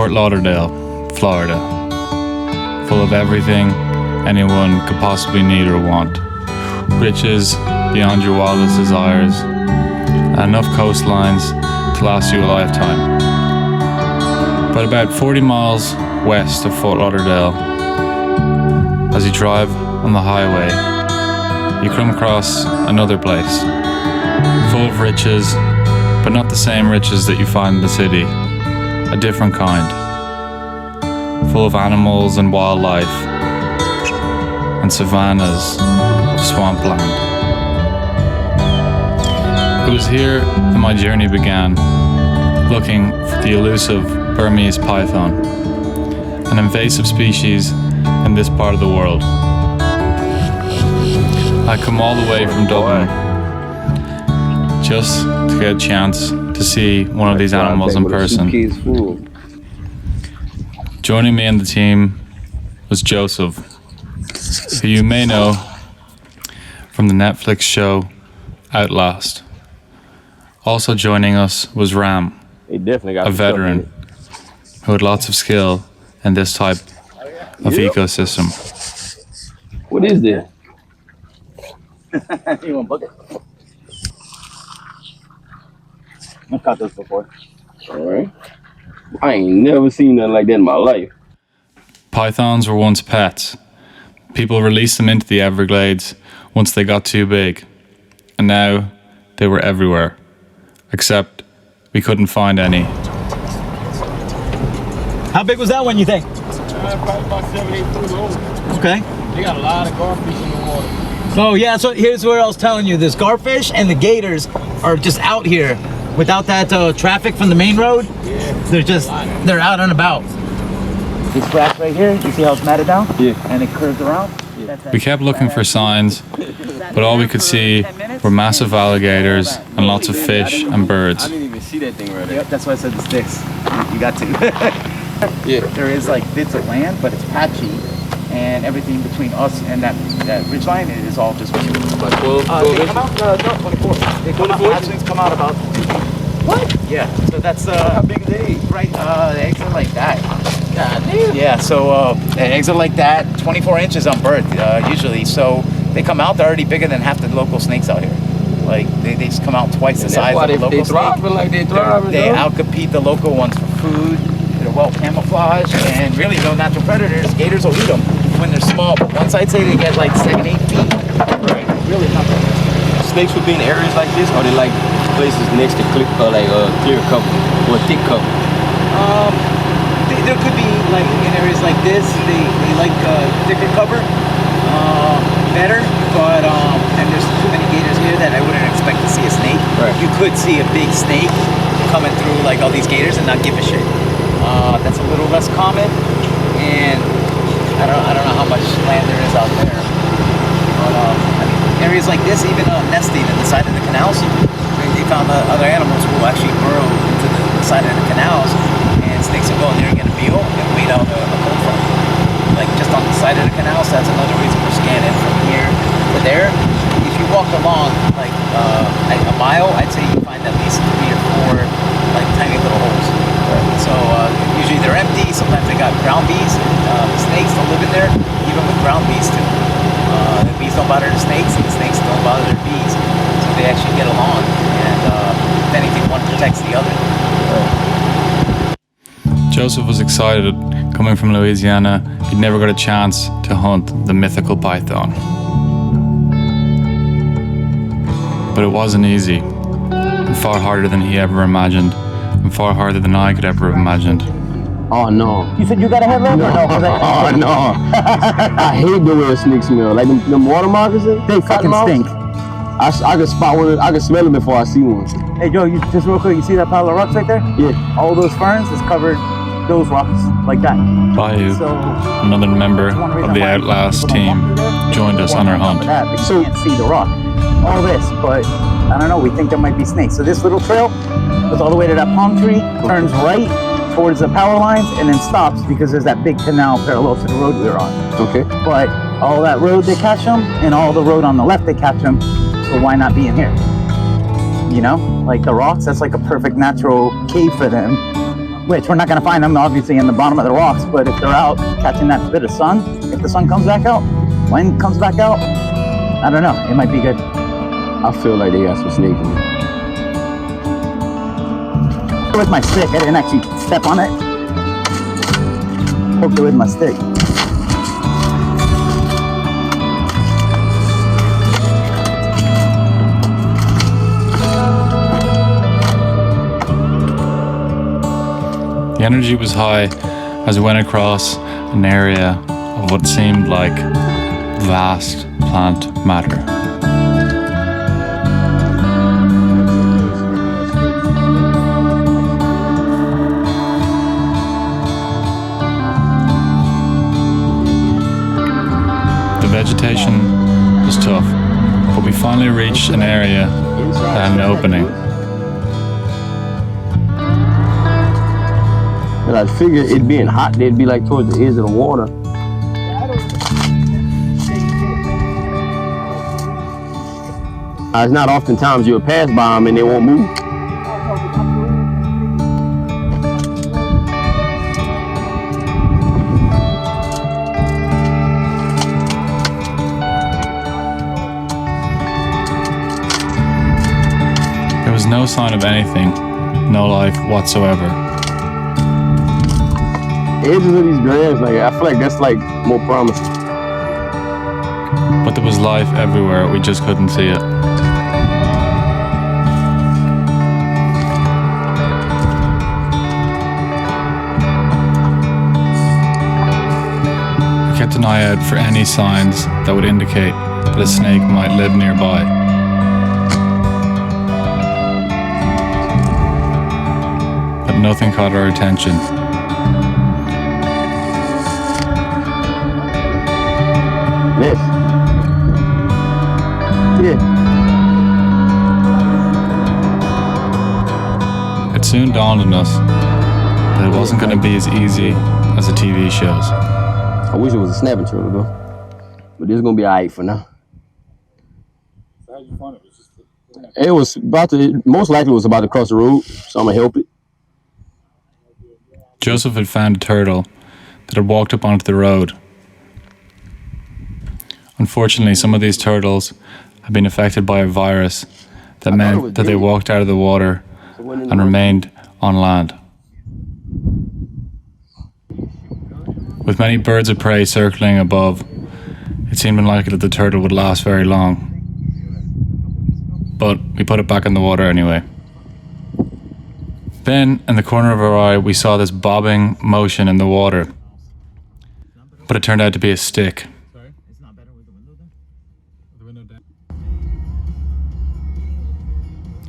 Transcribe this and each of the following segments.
Fort Lauderdale, Florida, full of everything anyone could possibly need or want. Riches beyond your wildest desires, and enough coastlines to last you a lifetime. But about 40 miles west of Fort Lauderdale, as you drive on the highway, you come across another place, full of riches, but not the same riches that you find in the city, a different kind, full of animals and wildlife, and savannas of swampland. It was here that my journey began, looking for the elusive Burmese python, an invasive species in this part of the world. I come all the way from Dublin just to get a chance to see one of these animals in person. Joining me in the team was Joseph, who you may know from the Netflix show Outlast. Also joining us was Rahm, a veteran who had lots of skill in this type of ecosystem. What is this? You want bucket? I've caught those before. Alright. I ain't never seen nothing like that in my life. Pythons were once pets. People released them into the Everglades once they got too big. And now they were everywhere. Except we couldn't find any. How big was that one, you think? Probably about 7, 8 foot old. Okay. They got a lot of garfish in the water. Oh yeah, so here's where I was telling you, this garfish and the gators are just out here without that traffic from the main road. Yeah. They're out and about. This grass right here, you see how it's matted down? Yeah. And it curves around? Yeah. We kept looking for signs, but all we could see were massive alligators and lots of fish and birds. I didn't even see that thing right there. Yep, that's why I said the sticks. You got to. Yeah. There is like bits of land, but it's patchy. And everything between us and that ridge line is all just Like 12 they come out, no, 24. They come out, hatchlings come out about 2 feet. What? Yeah, so that's, How big are they? right, the eggs are like that. God damn. Yeah, so the eggs are like that, 24 inches on birth, usually. So they come out, they're already bigger than half the local snakes out here. Like, they just come out twice the size of the local they snake. like they thrive. They outcompete the local ones for food. They're well camouflaged, and really no natural predators. Gators will eat them when they're small, but once I'd say they get like 7, 8 feet, Right. really not that much. Snakes would be in areas like this, or they like places next to clear cover or thick cover. There could be like in areas like this, they like thicker cover better, but and there's too many gators here that I wouldn't expect to see a snake. Right. You could see a big snake coming through like all these gators and not give a shit. That's a little less common, and I don't know how much land there is out there. But I mean, areas like this, even nesting in the side of the canals, they found other animals who will actually burrow into the side of the canals, and snakes will go in there and get a meal and wait out a cold front. Like just on the side of the canals, that's another reason we're scanning from here to there. If you walk along like a mile, I'd say you find at least 3 or 4 like tiny little holes. So usually they're empty. Sometimes they got ground bees. Snakes don't live in there, even with ground bees too. The bees don't bother the snakes, and the snakes don't bother their bees. So they actually get along, and if anything, one protects the other. Joseph was excited. Coming from Louisiana, he'd never got a chance to hunt the mythical python. But it wasn't easy, and far harder than he ever imagined, and far harder than I could ever have imagined. Oh no. You said you got a headlamp or no? Oh no. I hate the way a snake smell. Like them water moccasins. They fucking stink. I can spot one. I can smell it before I see one. Hey Joe, you just real quick, you see that pile of rocks right there? Yeah. All those ferns is covered those rocks like that. Bayou, So another member of the Outlast team, joined us on our hunt. So you can't see the rock. All this, but I don't know, we think there might be snakes. So this little trail goes all the way to that palm tree, turns right towards the power lines, and then stops because there's that big canal parallel to the road we were on. Okay. But all that road they catch them, and all the road on the left they catch them. So why not be in here? You know, like the rocks, that's like a perfect natural cave for them. which we're not going to find them obviously in the bottom of the rocks, but if they're out catching that bit of sun, if the sun comes back out, wind comes back out, I don't know, it might be good. I feel like they got some snakes in there. With my stick, I didn't actually step on it. Poked it with my stick. The energy was high as we went across an area of what seemed like vast plant matter. The vegetation was tough, but we finally reached an area that had an opening. And I figured it being hot, they'd be like towards the edge of the water. It's not oftentimes you'll pass by them and they won't move. There was no sign of anything, no life whatsoever. Edges of these grams, like I feel like that's like more promising. But there was life everywhere, we just couldn't see it. We kept an eye out for any signs that would indicate that a snake might live nearby. But nothing caught our attention. This. Yeah. It soon dawned on us that it wasn't going to be as easy as the TV shows. I wish it was a snapping turtle though. But this is gonna be alright for now. So how'd you find it? It was about to, most likely was about to cross the road, so I'm gonna help it. Joseph had found a turtle that had walked up onto the road. Unfortunately, some of these turtles had been affected by a virus that meant that they walked out of the water and remained on land. With many birds of prey circling above, it seemed unlikely that the turtle would last very long. But we put it back in the water anyway. Then, in the corner of our eye, we saw this bobbing motion in the water. But it turned out to be a stick. Sorry? It's not better with the window then? The window down.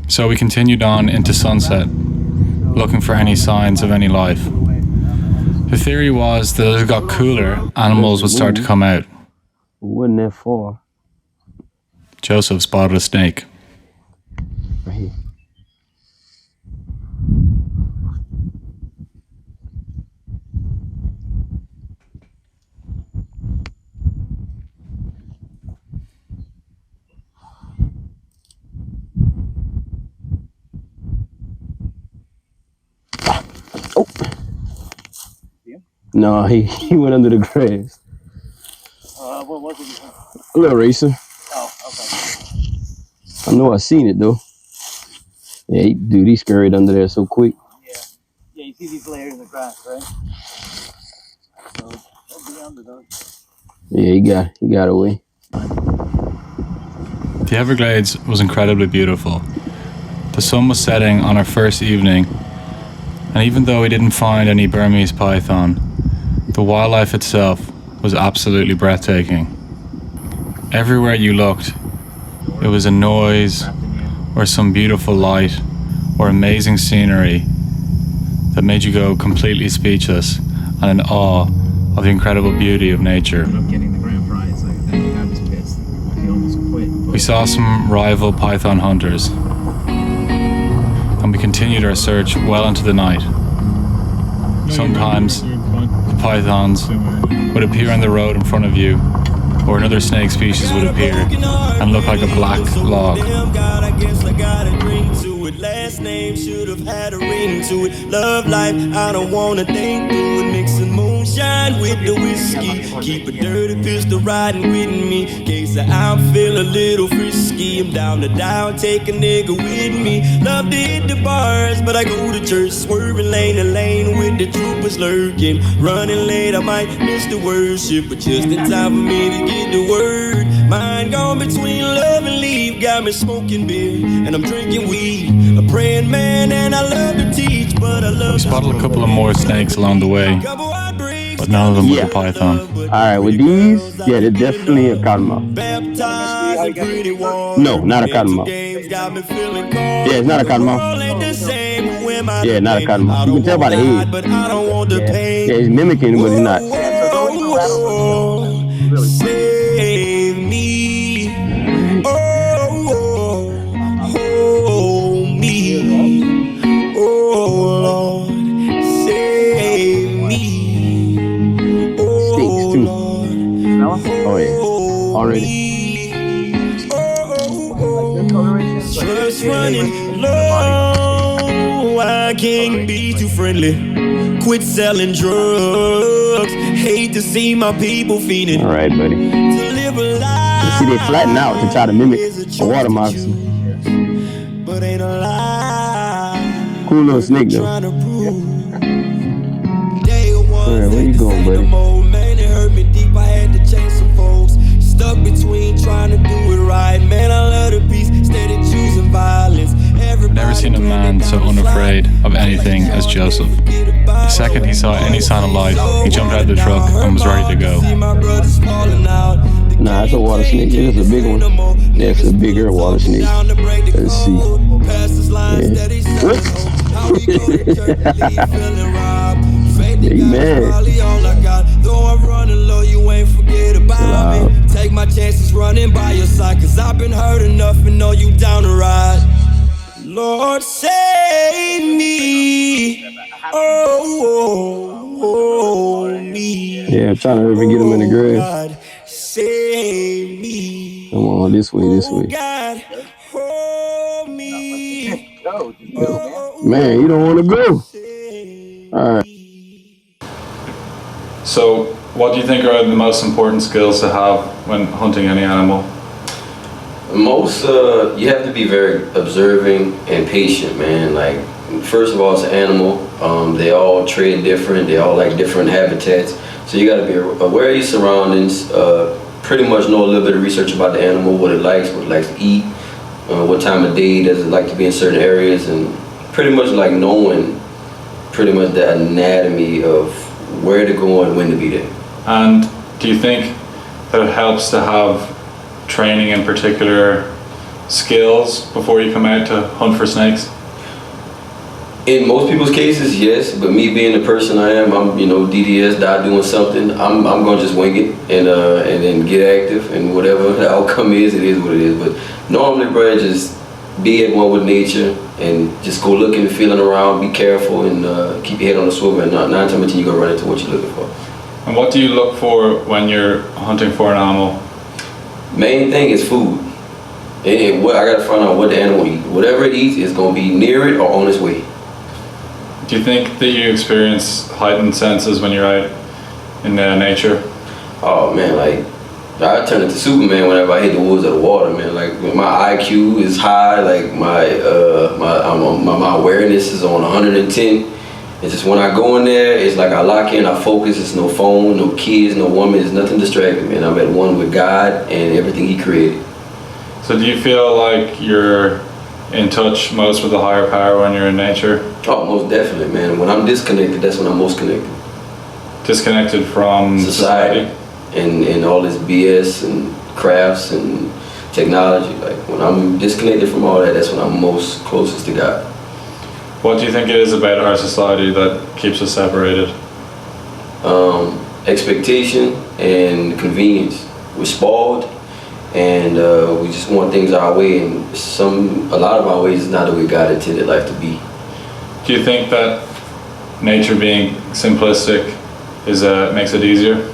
So we continued on into sunset, looking for any signs of any life. The theory was that as it got cooler, animals would start to come out. It wasn't that far. Joseph spotted a snake. Right here. Oh. No, he went under the grass. What was it? A little racer. Oh, okay. I know I seen it though. Yeah, dude, he scurried under there so quick. Yeah. Yeah, you see these layers in the grass, right? So they'll be under those. Yeah, he got away. The Everglades was incredibly beautiful. The sun was setting on our first evening, and even though we didn't find any Burmese python, the wildlife itself was absolutely breathtaking. Everywhere you looked, it was a noise, or some beautiful light, or amazing scenery that made you go completely speechless and in awe of the incredible beauty of nature. We saw some rival python hunters, and we continued our search well into the night. Sometimes the pythons would appear on the road in front of you, or another snake species would appear and look like a black log. name should have had a ring to it. Love life, I don't wanna think through it. Mixing moonshine with the whiskey. Keep a dirty pistol riding with me. Case I'm feel a little frisky. I'm down to down, take a nigga with me. Love to hit the bars, but I go to church. Swerving lane to lane with the troopers lurking. Running late, I might miss the worship, but just in time for me to get the word. Mind gone between love and leave. Got me smoking beer, and I'm drinking weed. A praying man, and I love to teach, but I love. We spotted a couple of more snakes along the way, but none of them with a python. Alright, with these, yeah, they're definitely a cottonmouth. No, not a cottonmouth. Yeah, it's not a cottonmouth. Yeah, not a cottonmouth. You can tell by the head. Yeah, he's mimicking, but he's not. Save me. Oh, me. Oh, Lord. Save me. Stinks too. Oh yeah, already. Just running low. I can't be too friendly. Quit selling drugs. Hate to see my people feeding. All right, buddy. To live a life. You see, they flatten out to try to mimic a water moccasin. But ain't a lie. Cool little snake though. Alright, where you going, buddy? Man, it hurt me deep. I had to change some folks. Stuck between trying to do it right. Man, I love the peace. Steady choosing violence. Never seen a man so unafraid of anything as Joseph. The second he saw any sign of life, he jumped out of the truck and was ready to go. Nah, it's a water snake. It is a big one. Yeah, it's a bigger water snake. Let's see. Yeah. Amen. Take my chances running by your side, cause I've been hurt enough and know you down the ride. Lord, save me. Oh, me. Yeah, I'm trying to even get him in the grass. God, save me. Come on, this way, this way. God, hold me. Man, you don't want to go. All right. So, what do you think are the most important skills to have when hunting any animal? You have to be very observing and patient, man. Like, first of all, it's an animal. They all tread different. They all like different habitats. So you got to be aware of your surroundings. Pretty much know a little bit of research about the animal, what it likes to eat, what time of day does it like to be in certain areas, and pretty much like knowing pretty much the anatomy of where to go and when to be there. And do you think that it helps to have training in particular skills before you come out to hunt for snakes? In most people's cases, yes, but me being the person I am, I'm DDS, die doing something. I'm gonna just wing it and then get active, and whatever the outcome is, it is what it is. But normally, bro, just be at one with nature and just go looking and feeling around. Be careful and keep your head on the swivel. And 9 times out of 10 you go run into what you're looking for. And what do you look for when you're hunting for an animal? Main thing is food. And what I gotta find out what the animal eats. Whatever it eats is gonna be near it or on its way. Do you think that you experience heightened senses when you're out in nature? Oh man, like I turn into Superman whenever I hit the woods or the water, man. Like when my IQ is high, like my awareness is on 110. It's just when I go in there, it's like I lock in, I focus. It's no phone, no kids, no woman. It's nothing distracting me. And I'm at one with God and everything He created. So do you feel like you're in touch most with the higher power when you're in nature? Oh, most definitely, man. When I'm disconnected, that's when I'm most connected. Disconnected from society? And all this BS and crafts and technology. Like when I'm disconnected from all that, that's when I'm most closest to God. What do you think it is about our society that keeps us separated? Expectation and convenience. We're spoiled, and we just want things our way, and a lot of our ways is not the way God intended life to be. Do you think that nature being simplistic makes it easier?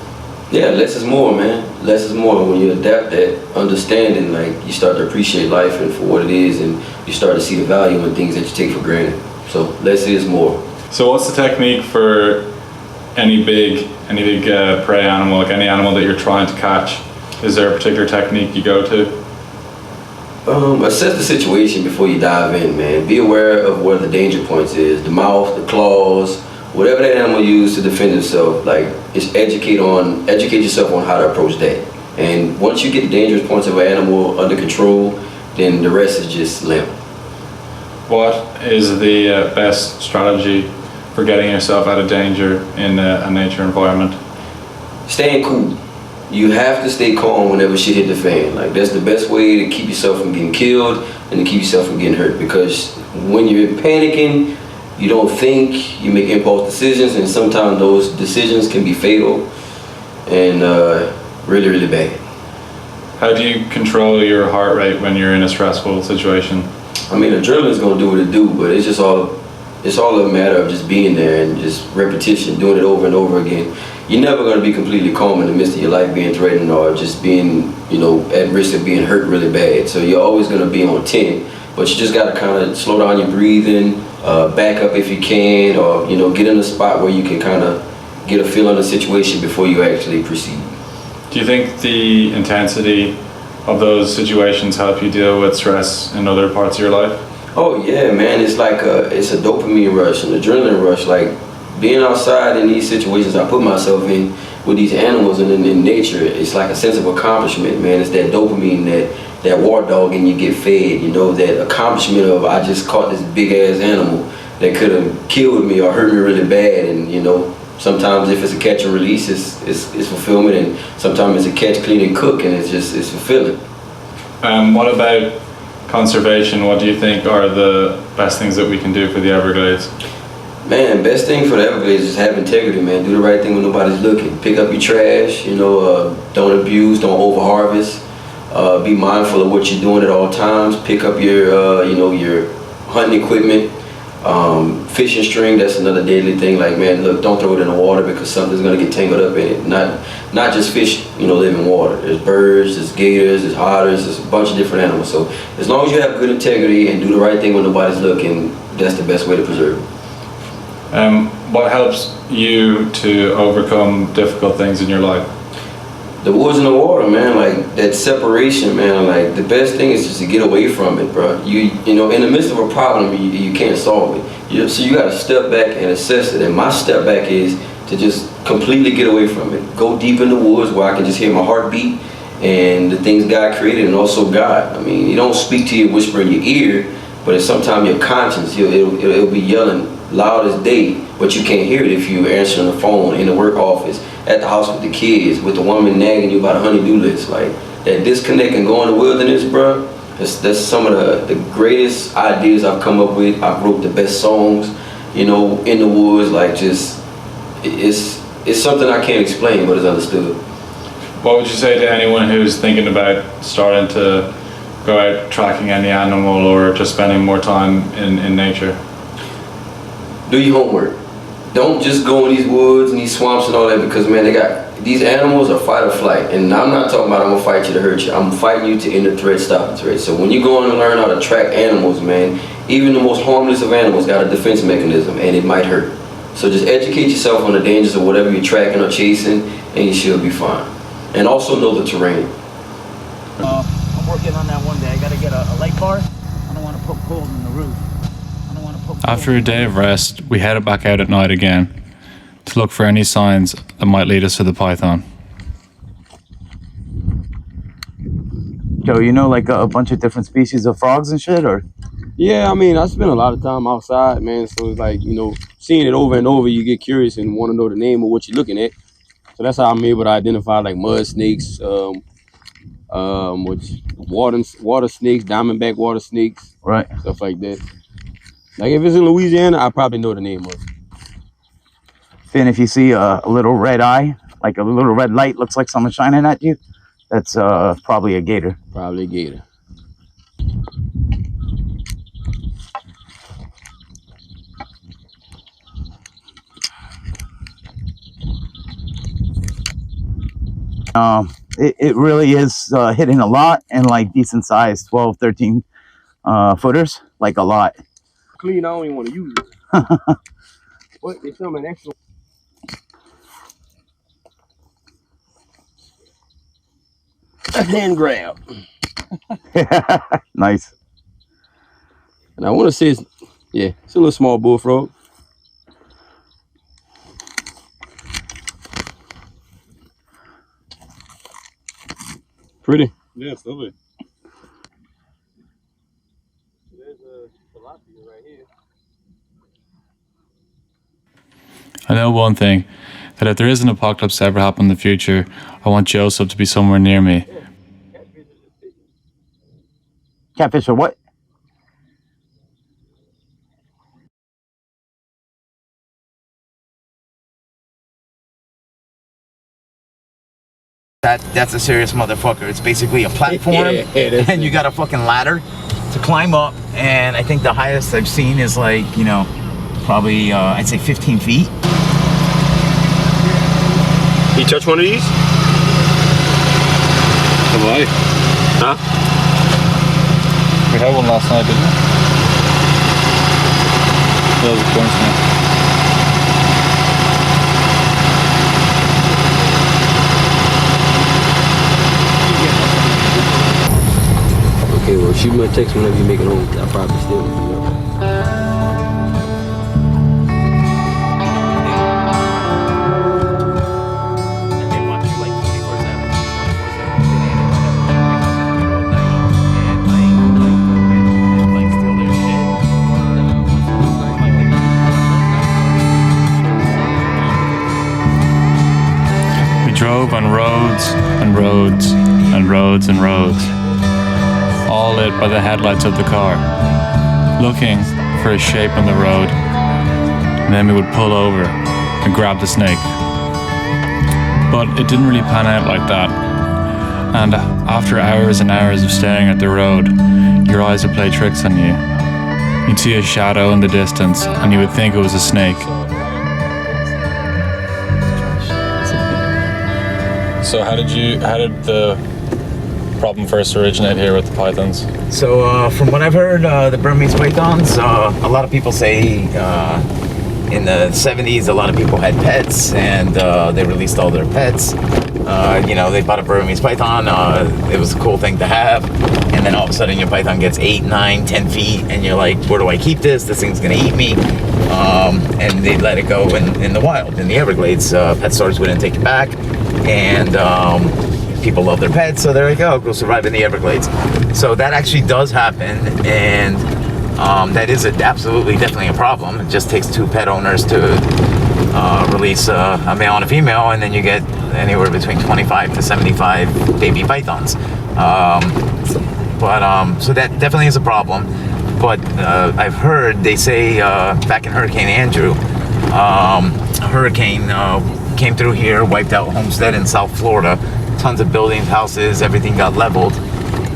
Yeah, less is more, man. Less is more. When you adapt that understanding, like, you start to appreciate life and for what it is, and you start to see the value in things that you take for granted. So less is more. So what's the technique for any big prey animal, like any animal that you're trying to catch? Is there a particular technique you go to? Assess the situation before you dive in, man. Be aware of where the danger points is, the mouth, the claws, whatever that animal used to defend itself. Like, it's educate yourself on how to approach that. And once you get the dangerous points of an animal under control, then the rest is just limp. What is the best strategy for getting yourself out of danger in a nature environment? Staying cool. You have to stay calm whenever shit hit the fan. Like, that's the best way to keep yourself from getting killed and to keep yourself from getting hurt. Because when you're panicking, you don't think, you make impulse decisions, and sometimes those decisions can be fatal and really, really bad. How do you control your heart rate when you're in a stressful situation? I mean, adrenaline's gonna do what it do, but it's all a matter of just being there and just repetition, doing it over and over again. You're never gonna be completely calm in the midst of your life being threatened or just being, at risk of being hurt really bad. So you're always gonna be on 10, but you just gotta kind of slow down your breathing, back up if you can, or get in a spot where you can kind of get a feel of the situation before you actually proceed. Do you think the intensity of those situations help you deal with stress in other parts of your life? Oh yeah, man, it's like it's a dopamine rush, an adrenaline rush. Like, being outside in these situations I put myself in with these animals and in nature, it's like a sense of accomplishment, man. It's that dopamine, that war dog, and you get fed, that accomplishment of, I just caught this big ass animal that could have killed me or hurt me really bad. And sometimes if it's a catch and release, it's fulfillment, and sometimes it's a catch, clean, and cook, and it's fulfilling. What about conservation? What do you think are the best things that we can do for the Everglades? Man, best thing for the Everglades is have integrity, man. Do the right thing when nobody's looking. Pick up your trash, don't abuse, don't overharvest. Be mindful of what you're doing at all times. Pick up your, your hunting equipment. Fishing string, that's another deadly thing. Like, man, look, don't throw it in the water because something's gonna get tangled up in it. Not just fish, live in water. There's birds, there's gators, there's otters, there's a bunch of different animals. So as long as you have good integrity and do the right thing when nobody's looking, that's the best way to preserve it. What helps you to overcome difficult things in your life? The woods and the water, man. Like, that separation, man. Like, the best thing is just to get away from it, bro. In the midst of a problem, you can't solve it. So you got to step back and assess it. And my step back is to just completely get away from it. Go deep in the woods where I can just hear my heartbeat and the things God created, and also God. I mean, you don't speak to you, whisper in your ear, but it's sometimes your conscience. It'll be yelling loud as day, but you can't hear it if you're answering the phone in the work office, at the house with the kids, with the woman nagging you about a honey-do list. Like, that disconnect and go in the wilderness, bro, that's some of the greatest ideas I've come up with. I've wrote the best songs, in the woods. Like, just, it's something I can't explain, but it's understood. What would you say to anyone who's thinking about starting to go out tracking any animal or just spending more time in nature? Do your homework. Don't just go in these woods and these swamps and all that, because, man, these animals are fight or flight. And I'm not talking about I'm gonna fight you to hurt you. I'm fighting you to end the threat, stop the threat. So when you go on and learn how to track animals, man, even the most harmless of animals got a defense mechanism, and it might hurt. So just educate yourself on the dangers of whatever you're tracking or chasing, and you should be fine. And also know the terrain. I'm working on that one day. I gotta get a light bar. I don't want to poke holes in the roof. After a day of rest, we headed back out at night again to look for any signs that might lead us to the python. Joe, like a bunch of different species of frogs and shit, or? Yeah, I mean, I spend a lot of time outside, man. So it's like, seeing it over and over, you get curious and want to know the name of what you're looking at. So that's how I'm able to identify like mud snakes, water snakes, diamondback water snakes, right? Stuff like that. Like, if it's in Louisiana, I probably know the name of it. Finn, if you see a little red eye, like a little red light, looks like someone shining at you, that's probably a gator. Probably a gator. It really is hitting a lot, and like decent size 12, 13 footers, like a lot. Clean, I don't even want to use it. What? There's something extra. A hand grab. Nice. And I want to say, yeah, it's a little small bullfrog. Pretty. Yeah, it's lovely. There's a tilapia right here. I know one thing, that if there is an apocalypse to ever happen in the future, I want Joseph to be somewhere near me. Catfish or what? That's a serious motherfucker. It's basically a platform, Yeah, it is. and you got a fucking ladder to climb up. And I think the highest I've seen is like, you know, probably I'd say 15 feet. You touch one of these? Have I? Huh? We had one last night, didn't we? That was a corn snake. Okay, well, shoot me a text whenever you make it home. I'll probably still. And they watch you like 24/7. And like steal their shit. We drove on roads and roads and roads and roads, all lit by the headlights of the car, looking for a shape on the road, and then we would pull over and grab the snake. But it didn't really pan out like that, and after hours and hours of staring at the road, your eyes would play tricks on you. You'd see a shadow in the distance, and you would think it was a snake. So how did the problem first originate here with the pythons? So from what I've heard, the Burmese pythons, a lot of people say in the 70s a lot of people had pets, and they released all their pets. You know, they bought a Burmese python, it was a cool thing to have, and then all of a sudden your python gets 8, 9, 10 feet, and you're like, where do I keep this? This thing's gonna eat me. And they let it go in the wild, in the Everglades. Pet stores wouldn't take it back, and people love their pets, so there you go survive in the Everglades. So that actually does happen, and that is absolutely definitely a problem. It just takes 2 pet owners to release a male and a female, and then you get anywhere between 25 to 75 baby pythons. So that definitely is a problem. But I've heard, they say back in Hurricane Andrew, hurricane came through here, wiped out Homestead in South Florida. Tons of buildings, houses, everything got leveled.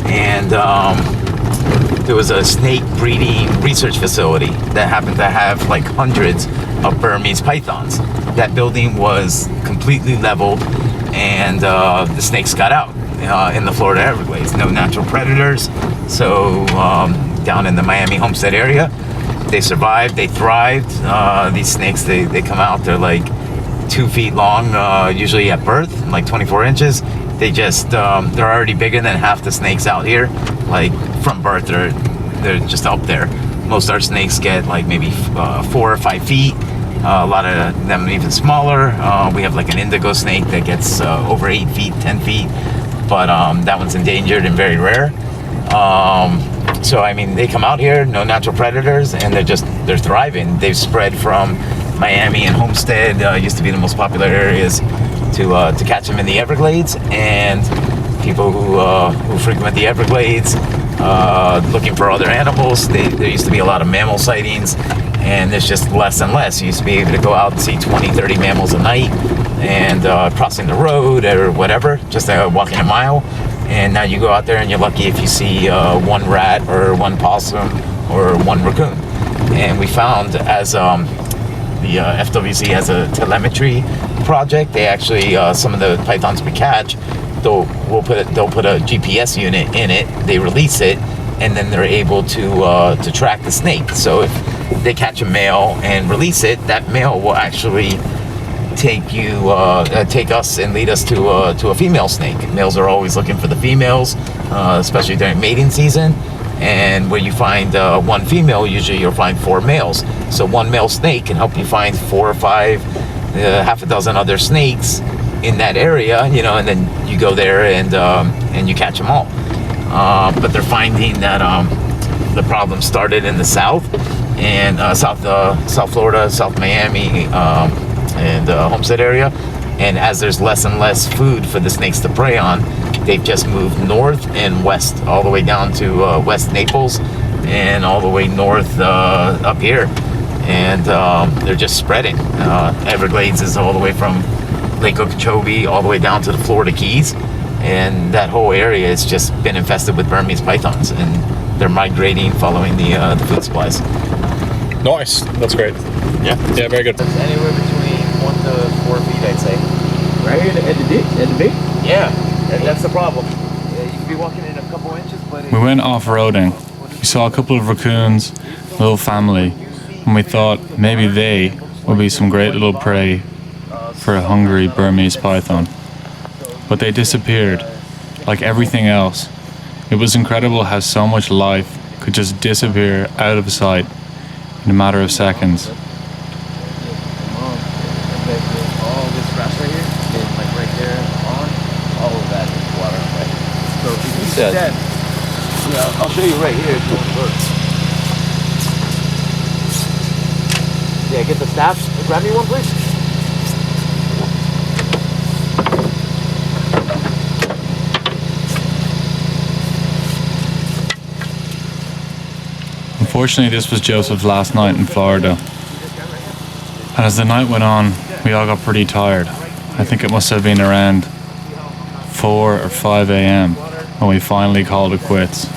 And there was a snake breeding research facility that happened to have like hundreds of Burmese pythons. That building was completely leveled, and the snakes got out in the Florida Everglades. No natural predators. So down in the Miami Homestead area, they survived, they thrived. These snakes, they come out, they're like 2 feet long, usually at birth, like 24 inches. They just, they're already bigger than half the snakes out here. Like from birth, they're just up there. Most of our snakes get like maybe 4 or 5 feet. A lot of them even smaller. We have like an indigo snake that gets over 8 feet, 10 feet. But that one's endangered and very rare. So I mean, they come out here, no natural predators, and they're thriving. They've spread from Miami and Homestead, used to be the most popular areas, to catch them in the Everglades. And people who frequent the Everglades looking for other animals, there used to be a lot of mammal sightings, and there's just less and less. You used to be able to go out and see 20, 30 mammals a night, and crossing the road or whatever, just walking a mile. And now you go out there and you're lucky if you see 1 rat or 1 possum or 1 raccoon. And we found as the FWC has a telemetry project. They actually, some of the pythons we catch, they'll put a GPS unit in it. They release it, and then they're able to track the snake. So if they catch a male and release it, that male will actually take us and lead us to a female snake. Males are always looking for the females, especially during mating season. And where you find one female, usually you'll find 4 males. So one male snake can help you find 4 or 5, half a dozen other snakes in that area, you know, and then you go there and you catch them all. But they're finding that the problem started in the south, and South Florida, South Miami, and Homestead area. And as there's less and less food for the snakes to prey on, they've just moved north and west, all the way down to West Naples and all the way north up here. And they're just spreading. Everglades is all the way from Lake Okeechobee all the way down to the Florida Keys. And that whole area has just been infested with Burmese pythons, and they're migrating following the food supplies. Nice. That's great. Yeah. Yeah, very good. It's anywhere between 1 to 4 feet, I'd say. Right here at the beach? Yeah, that's the problem. Yeah, you could be walking in a couple inches, but... We went off-roading. We saw a couple of raccoons, a little family, and we thought maybe they would be some great little prey for a hungry Burmese python. But they disappeared, like everything else. It was incredible how so much life could just disappear out of sight in a matter of seconds. All this grass right here, like right there on, all of that is water away. So if you see that, yeah, I'll show you right here if you want to look. Yeah, get the staff. Grab me one, please. Unfortunately, this was Joseph's last night in Florida. And as the night went on, we all got pretty tired. I think it must have been around 4 or 5 a.m. when we finally called it quits. So,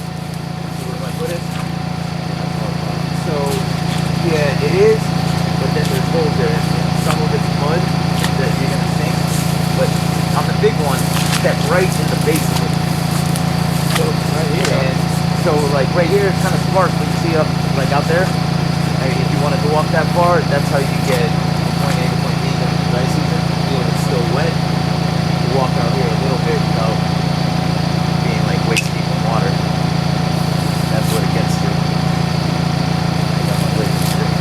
yeah, it is, but then there's holes there. Some of it's mud that you're going to sink, but on the big one, step right in the base of it. So, right here. And so, like, right here, it's kind of sparse, but you see up, like, out there, if you wanted to walk that far, that's how you get from point A to point B during the dry season. When it's still wet, you walk out here a little bit without being, like, waist deep in water. That's what it gets to. I got my leg straight.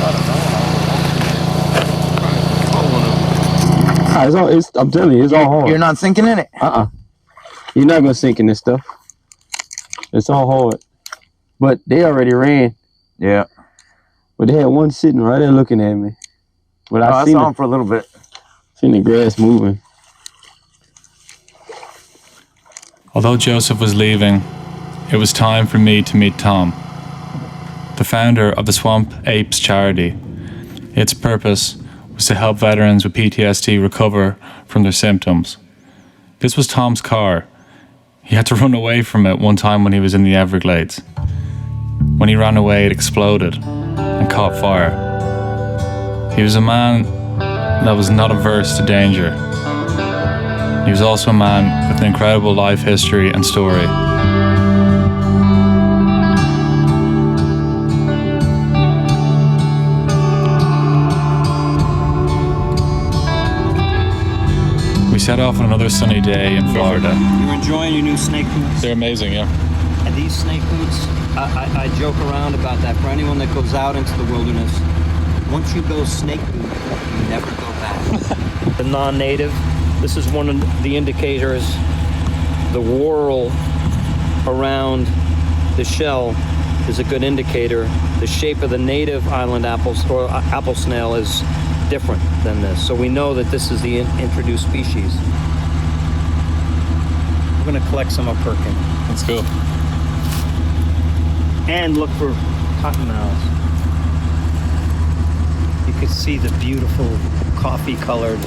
I don't know. I'm telling you, it's all hard. You're not sinking in it? You're not gonna sink in this stuff. It's all hard. But they already ran. Yeah. But they had one sitting right there looking at me. But I saw him for a little bit. Seen the grass moving. Although Joseph was leaving, it was time for me to meet Tom, the founder of the Swamp Apes charity. Its purpose was to help veterans with PTSD recover from their symptoms. This was Tom's car. He had to run away from it one time when he was in the Everglades. When he ran away, it exploded and caught fire. He was a man that was not averse to danger. He was also a man with an incredible life history and story. We set off on another sunny day in Florida. You're enjoying your new snake boots? They're amazing, yeah. And these snake boots, I joke around about that. For anyone that goes out into the wilderness, once you go snake boot, you never go back. The non-native, this is one of the indicators. The whorl around the shell is a good indicator. The shape of the native island apples or apple snail is different than this. So we know that this is the introduced species. We're going to collect some of Perkin. That's cool. And look for cottonmouths. You can see the beautiful coffee colored,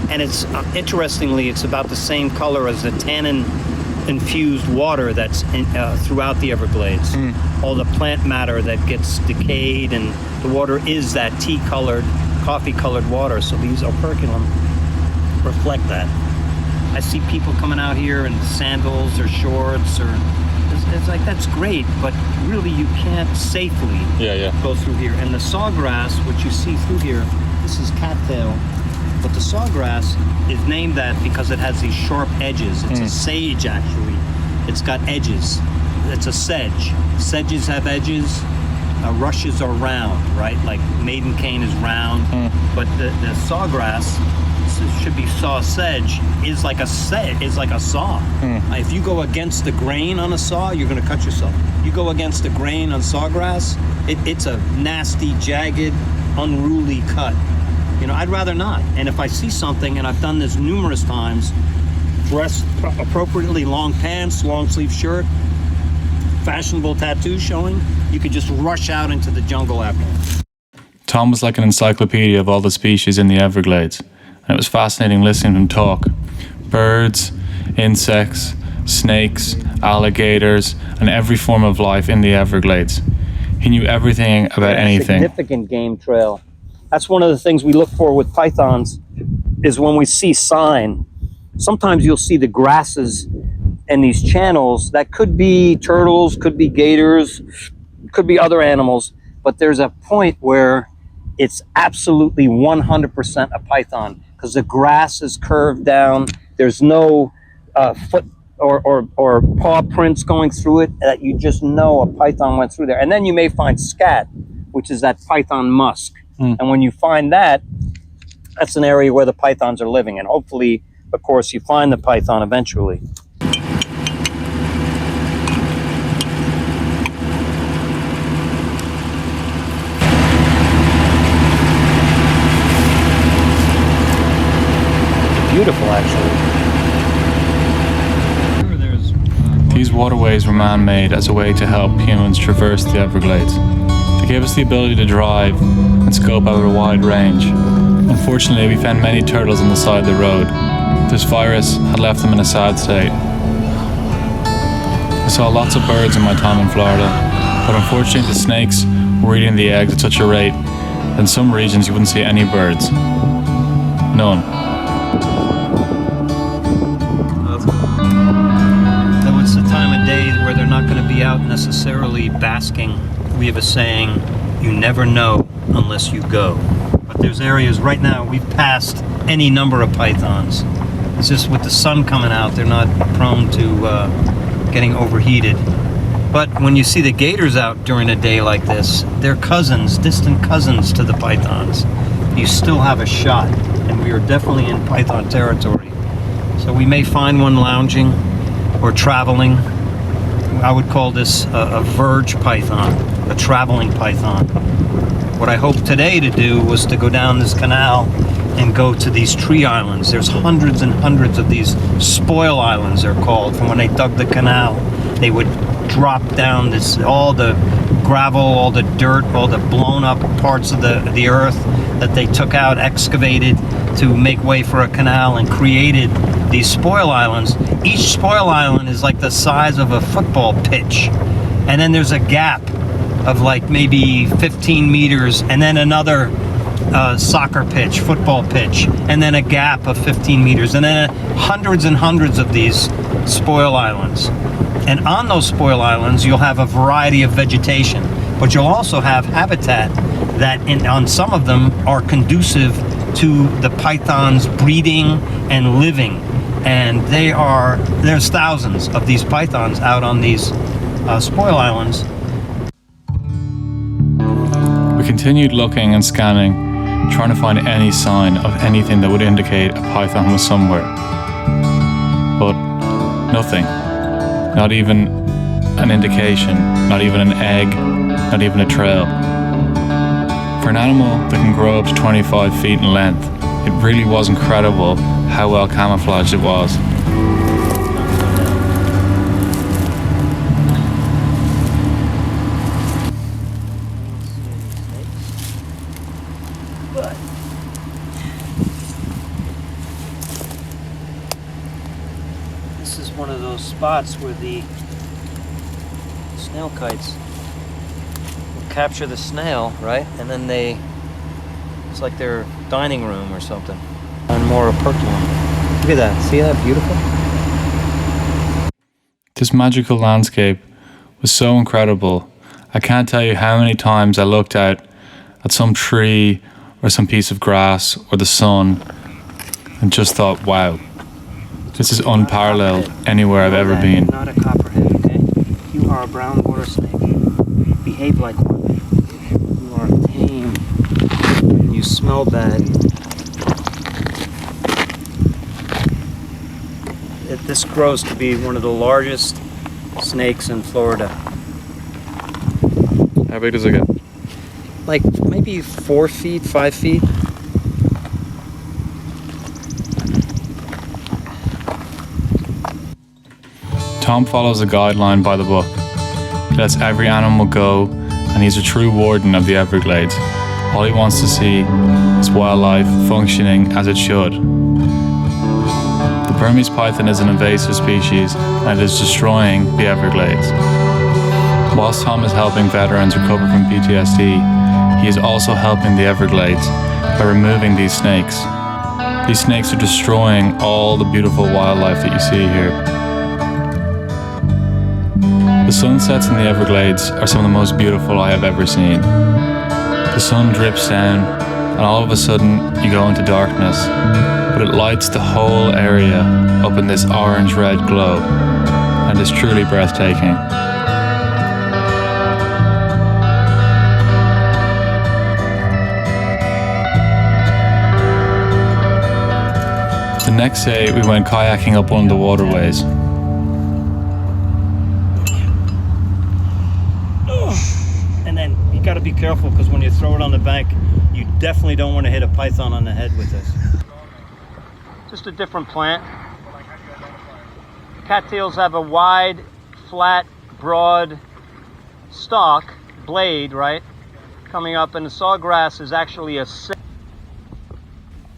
and it's interestingly, it's about the same color as the tannin infused water that's throughout the Everglades. All the plant matter that gets decayed, and the water is that tea-colored, coffee-colored water. So these operculum reflect that. I see people coming out here in sandals or shorts, or it's like, that's great, but really you can't safely go through here. And the sawgrass, which you see through here, this is cattail, but the sawgrass is named that because it has these sharp edges. It's a sage, actually. It's got edges. It's a sedge. Sedges have edges. Rushes are round, right? Like maiden cane is round, but the sawgrass, should be saw sedge, is like a saw. If you go against the grain on a saw, you're going to cut yourself. You go against the grain on sawgrass, it's a nasty, jagged, unruly cut. You know, I'd rather not. And if I see something, and I've done this numerous times, dress appropriately, long pants, long sleeve shirt, fashionable tattoos showing, you could just rush out into the jungle after. Tom was like an encyclopedia of all the species in the Everglades, and it was fascinating listening to him talk. Birds, insects, snakes, alligators, and every form of life in the Everglades. He knew everything about anything. Significant game trail. That's one of the things we look for with pythons, is when we see sign. Sometimes you'll see the grasses and these channels that could be turtles, could be gators, could be other animals, but there's a point where it's absolutely 100% a python, because the grass is curved down. There's no foot or paw prints going through it, that you just know a python went through there. And then you may find scat, which is that python musk. And when you find that, that's an area where the pythons are living. And hopefully, of course, you find the python eventually. Beautiful, actually. These waterways were man-made as a way to help humans traverse the Everglades. They gave us the ability to drive and scope out a wide range. Unfortunately, we found many turtles on the side of the road. This virus had left them in a sad state. I saw lots of birds in my time in Florida, but unfortunately the snakes were eating the eggs at such a rate that in some regions you wouldn't see any birds. None. Though it's the time of day where they're not going to be out necessarily basking, we have a saying, you never know unless you go. But there's areas right now, we've passed any number of pythons. It's just with the sun coming out, they're not prone to getting overheated. But when you see the gators out during a day like this, they're cousins, distant cousins to the pythons. You still have a shot, and we are definitely in python territory. So we may find one lounging or traveling. I would call this a verge python, a traveling python. What I hoped today to do was to go down this canal and go to these tree islands. There's hundreds and hundreds of these spoil islands, they're called, from when they dug the canal. They would drop down this, all the gravel, all the dirt, all the blown up parts of the earth that they took out, excavated to make way for a canal, and created these spoil islands. Each spoil island is like the size of a football pitch. And then there's a gap of like maybe 15 meters, and then another soccer pitch, football pitch, and then a gap of 15 meters, and then hundreds and hundreds of these spoil islands. And on those spoil islands, you'll have a variety of vegetation, but you'll also have habitat that on some of them are conducive to the pythons breeding and living. And there's thousands of these pythons out on these spoil islands. We continued looking and scanning, trying to find any sign of anything that would indicate a python was somewhere. But nothing. Not even an indication, not even an egg, not even a trail. For an animal that can grow up to 25 feet in length, it really was incredible how well camouflaged it was. spots where the snail kites will capture the snail, right? And then it's like their dining room or something. And more operculum. Look at that. See that? Beautiful. This magical landscape was so incredible. I can't tell you how many times I looked out at some tree or some piece of grass or the sun and just thought, wow, this is unparalleled anywhere I've ever been. Not a copperhead, okay? You are a brown water snake. Behave like one. You are tame. You smell bad. This grows to be one of the largest snakes in Florida. How big does it get? Like maybe 4 feet, 5 feet. Tom follows a guideline by the book. He lets every animal go, and he's a true warden of the Everglades. All he wants to see is wildlife functioning as it should. The Burmese python is an invasive species, and it is destroying the Everglades. Whilst Tom is helping veterans recover from PTSD, he is also helping the Everglades by removing these snakes. These snakes are destroying all the beautiful wildlife that you see here. The sunsets in the Everglades are some of the most beautiful I have ever seen. The sun drips down, and all of a sudden you go into darkness, but it lights the whole area up in this orange-red glow, and it's truly breathtaking. The next day we went kayaking up one of the waterways. And then you got to be careful because when you throw it on the bank, you definitely don't want to hit a python on the head with this. Just a different plant. Cattails have a wide, flat, broad stalk, blade, right? Coming up, and the sawgrass is actually a...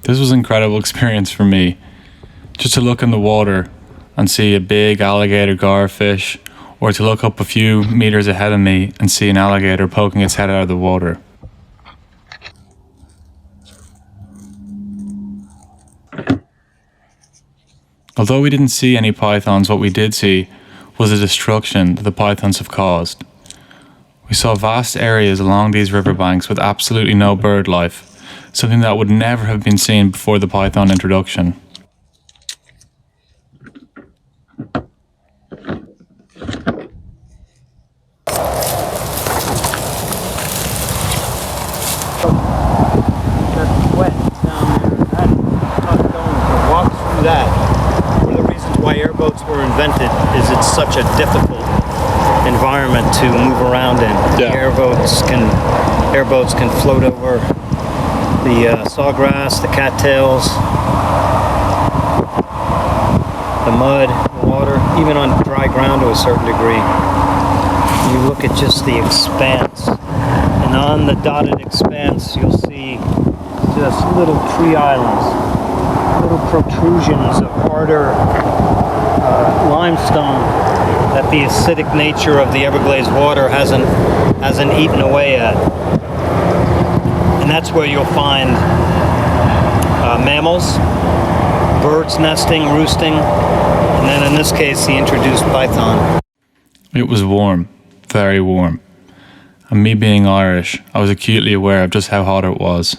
This was an incredible experience for me. Just to look in the water and see a big alligator garfish, or to look up a few meters ahead of me and see an alligator poking its head out of the water. Although we didn't see any pythons, what we did see was the destruction that the pythons have caused. We saw vast areas along these riverbanks with absolutely no bird life, something that would never have been seen before the python introduction. That's wet down there. That's not going to walk through that. One of the reasons why airboats were invented is it's such a difficult environment to move around in. Yeah. Airboats can float over the sawgrass, the cattails, the mud, the water, even on dry ground to a certain degree. You look at just the expanse, and on the dotted expanse you'll see just little tree islands, little protrusions of harder limestone that the acidic nature of the Everglades water hasn't eaten away at. And that's where you'll find mammals, birds nesting, roosting, and then in this case the introduced python. It was warm, very warm. And me being Irish, I was acutely aware of just how hot it was.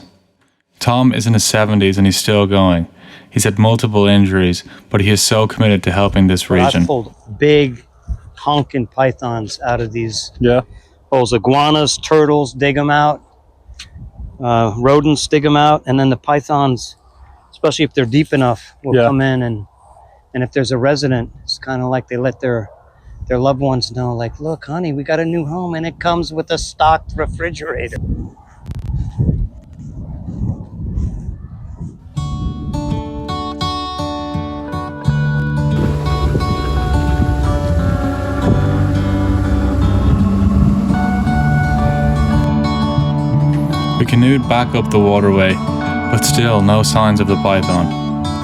Tom is in his 70s and he's still going. He's had multiple injuries, but he is so committed to helping this region. I've pulled big honking pythons out of these holes. Iguanas, turtles dig them out. Rodents dig them out, and then the pythons, especially if they're deep enough, will come in, and if there's a resident, it's kind of like they let their loved ones know, like, look, honey, we got a new home, and it comes with a stocked refrigerator. We canoed back up the waterway, but still no signs of the python.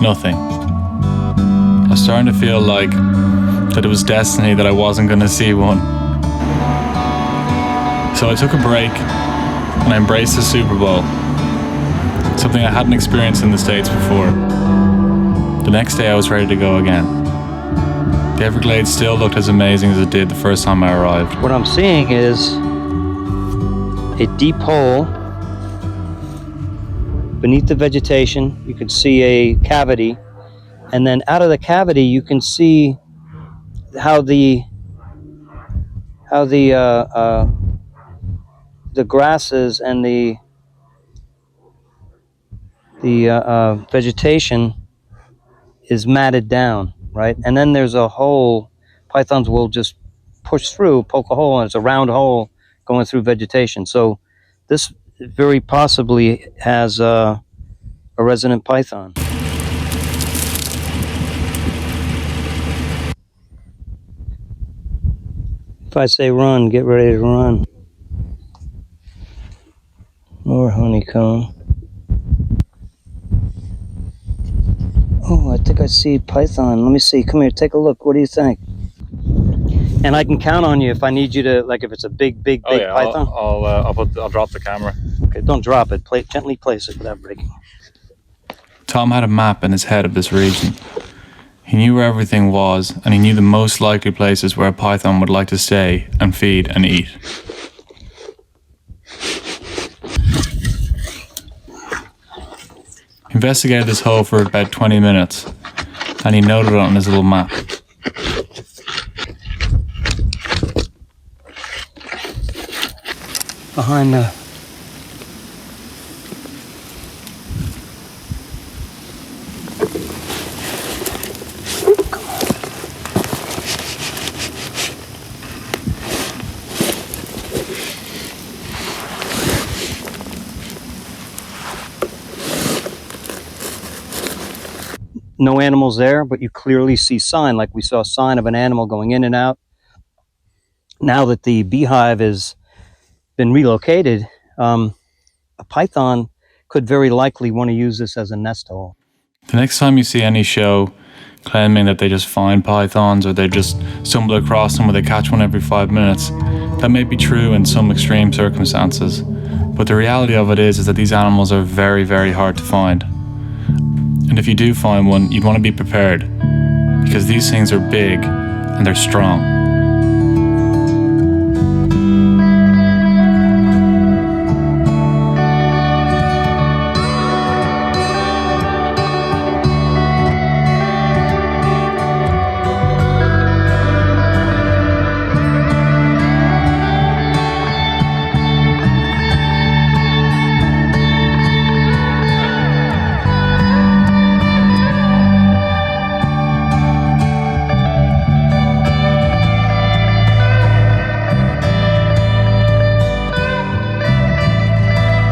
Nothing. I was starting to feel like that it was destiny that I wasn't going to see one. So I took a break and I embraced the Super Bowl, something I hadn't experienced in the States before. The next day I was ready to go again. The Everglades still looked as amazing as it did the first time I arrived. What I'm seeing is a deep hole beneath the vegetation. You can see a cavity, and then out of the cavity you can see how the grasses and the vegetation is matted down, right? And then there's a hole. Pythons will just push through, poke a hole, and it's a round hole going through vegetation. So this very possibly has a resident python. If I say run, get ready to run. More honeycomb. Oh, I think I see python. Let me see. Come here, take a look. What do you think? And I can count on you if I need you to, like, if it's a big python. I'll drop the camera. Okay, don't drop it. Gently place it without breaking. Tom had a map in his head of this region. He knew where everything was, and he knew the most likely places where a python would like to stay and feed and eat. He investigated this hole for about 20 minutes, and he noted it on his little map. Behind the... No animals there, but you clearly see sign, like we saw a sign of an animal going in and out. Now that the beehive has been relocated, a python could very likely want to use this as a nest hole. The next time you see any show claiming that they just find pythons or they just stumble across them or they catch one every 5 minutes, that may be true in some extreme circumstances, but the reality of it is that these animals are very, very hard to find. And if you do find one, you'd want to be prepared, because these things are big and they're strong.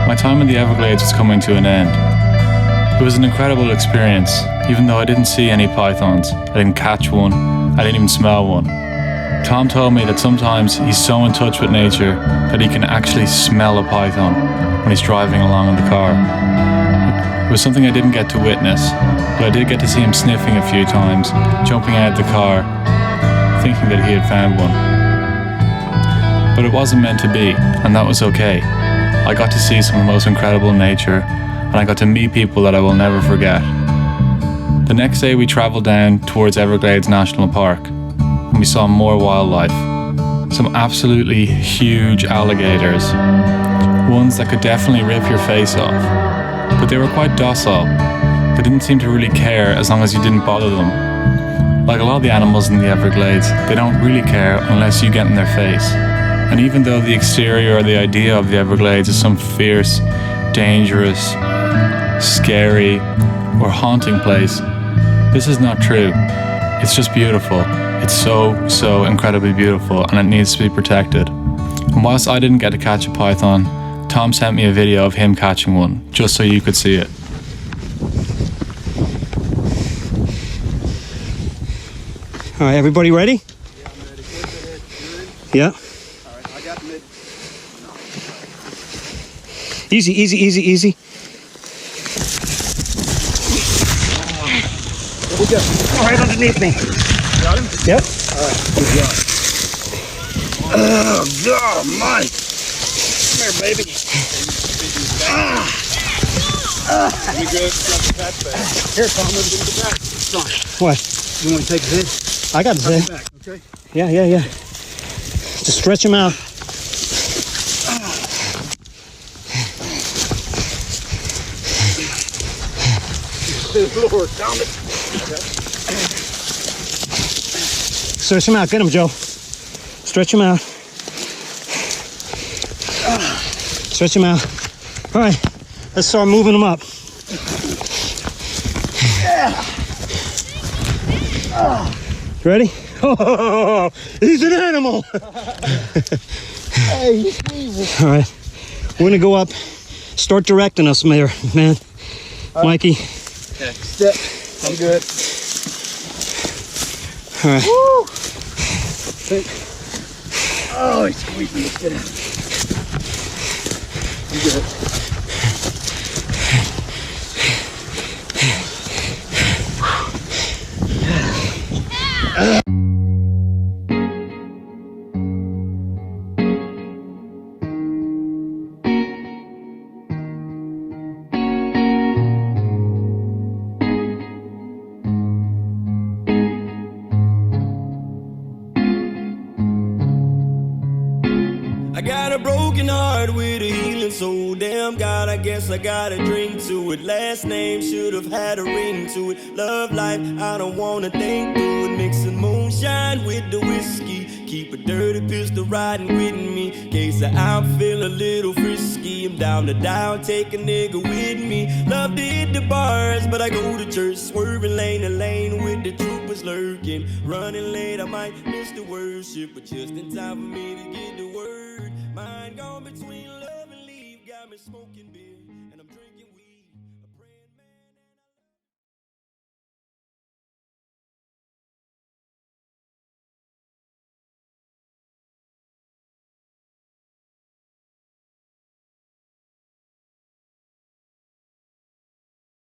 My time in the Everglades was coming to an end. It was an incredible experience, even though I didn't see any pythons, I didn't catch one, I didn't even smell one. Tom told me that sometimes he's so in touch with nature that he can actually smell a python when he's driving along in the car. It was something I didn't get to witness, but I did get to see him sniffing a few times, jumping out of the car, thinking that he had found one. But it wasn't meant to be, and that was okay. I got to see some of the most incredible nature, and I got to meet people that I will never forget. The next day we traveled down towards Everglades National Park, and we saw more wildlife. Some absolutely huge alligators, ones that could definitely rip your face off, but they were quite docile. They didn't seem to really care as long as you didn't bother them. Like a lot of the animals in the Everglades, they don't really care unless you get in their face. And even though the exterior or the idea of the Everglades is some fierce, dangerous, scary, or haunting place, this is not true. It's just beautiful. It's so incredibly beautiful, and it needs to be protected. And whilst I didn't get to catch a python, Tom sent me a video of him catching one, just so you could see it. All right, everybody ready? Yeah, I'm ready. Yeah. Easy, easy, easy, easy. There we go. Right underneath me. Got him? Yep. All Good job. Oh, God, Mike. Come here, baby. You good? Here, Tom, let me get the back. Son, What? you want to take his head? I got his head. Back, okay? Yeah. Just stretch him out. Good Lord, Thomas. Stretch him out. Get him, Joe. Stretch him out. Stretch him out. All right, let's start moving him up. Ready? Oh, he's an animal. Hey, he's evil. All right, we're gonna go up. Start directing us, man. Mikey. Okay, step. I'm good. All right. Woo! Oh, he's squeezing me. Get out. I'm good. I got a broken heart with a healing soul. Damn God, I guess I got a drink to it. Last name should have had a ring to it. Love life, I don't wanna think through it. Mixing moonshine with the whiskey. Keep a dirty pistol riding with me. Case I feel a little frisky. I'm down to down, take a nigga with me. Love to hit the bars, but I go to church. Swerving lane to lane with the troopers lurking. Running late, I might miss the worship, but just in time for me to get the word. Mine gone between love and leave, got me smoking beer.